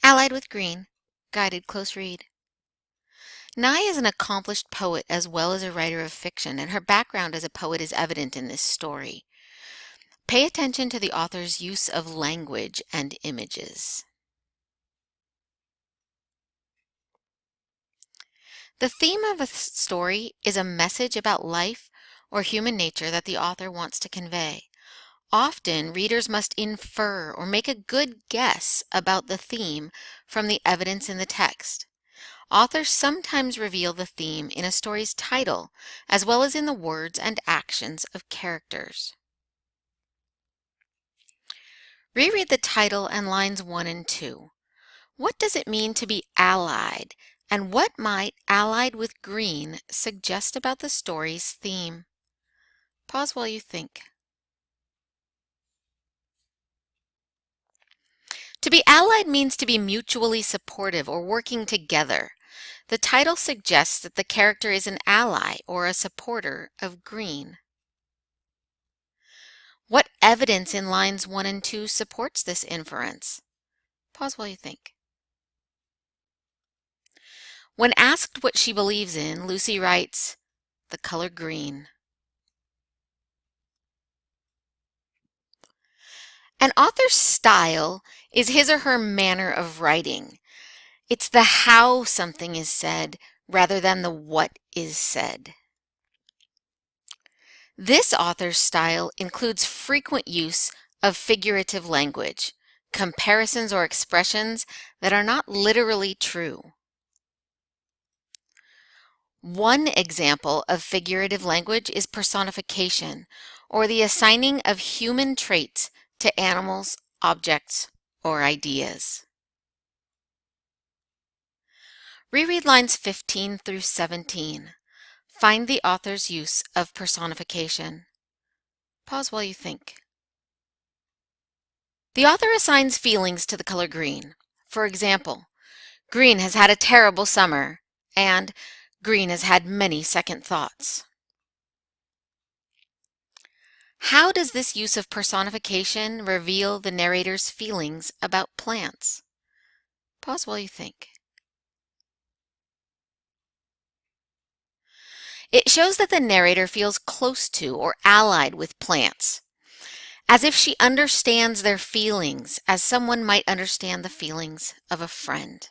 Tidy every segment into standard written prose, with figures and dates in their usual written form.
Allied with Green, Guided Close Read. Nye is an accomplished poet as well as a writer of fiction, and her background as a poet is evident in this story. Pay attention to the author's use of language and images. The theme of a story is a message about life or human nature that the author wants to convey. Often, readers must infer or make a good guess about the theme from the evidence in the text. Authors sometimes reveal the theme in a story's title, as well as in the words and actions of characters. Reread the title and lines 1 and 2. What does it mean to be allied, and what might Allied with Green suggest about the story's theme? Pause while you think. To be allied means to be mutually supportive or working together. The title suggests that the character is an ally or a supporter of Green. What evidence in lines 1 and 2 supports this inference? Pause while you think. When asked what she believes in, Lucy writes, "The color green." An author's style is his or her manner of writing. It's the how something is said rather than the what is said. This author's style includes frequent use of figurative language, comparisons or expressions that are not literally true. One example of figurative language is personification, or the assigning of human traits to animals, objects, or ideas. Reread lines 15 through 17. Find the author's use of personification. Pause while you think. The author assigns feelings to the color green. For example, Green has had a terrible summer, and Green has had many second thoughts. How does this use of personification reveal the narrator's feelings about plants? Pause while you think. It shows that the narrator feels close to or allied with plants, as if she understands their feelings as someone might understand the feelings of a friend.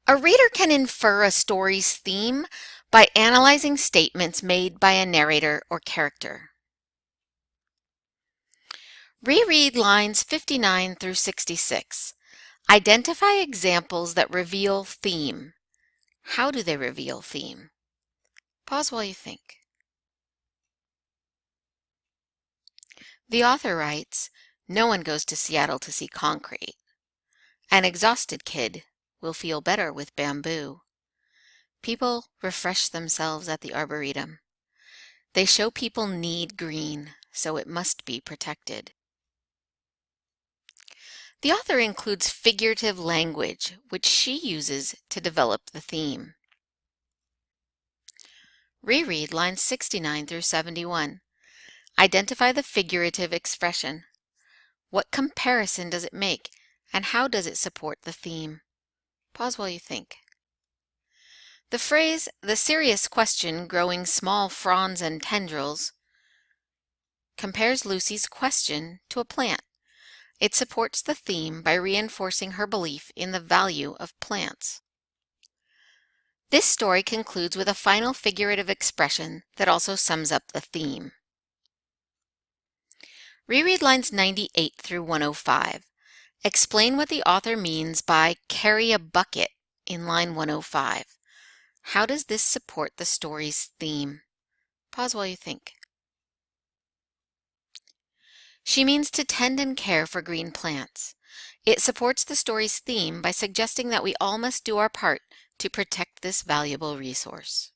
A reader can infer a story's theme by analyzing statements made by a narrator or character. Reread lines 59 through 66. Identify examples that reveal theme. How do they reveal theme? Pause while you think. The author writes, "No one goes to Seattle to see concrete. An exhausted kid will feel better with bamboo. People refresh themselves at the arboretum. They show people need green, so it must be protected." The author includes figurative language, which she uses to develop the theme. Reread lines 69 through 71. Identify the figurative expression. What comparison does it make, and how does it support the theme? Pause while you think. The phrase, "the serious question growing small fronds and tendrils," compares Lucy's question to a plant. It supports the theme by reinforcing her belief in the value of plants. This story concludes with a final figurative expression that also sums up the theme. Reread lines 98 through 105. Explain what the author means by "carry a bucket" in line 105. How does this support the story's theme? Pause while you think. She means to tend and care for green plants. It supports the story's theme by suggesting that we all must do our part to protect this valuable resource.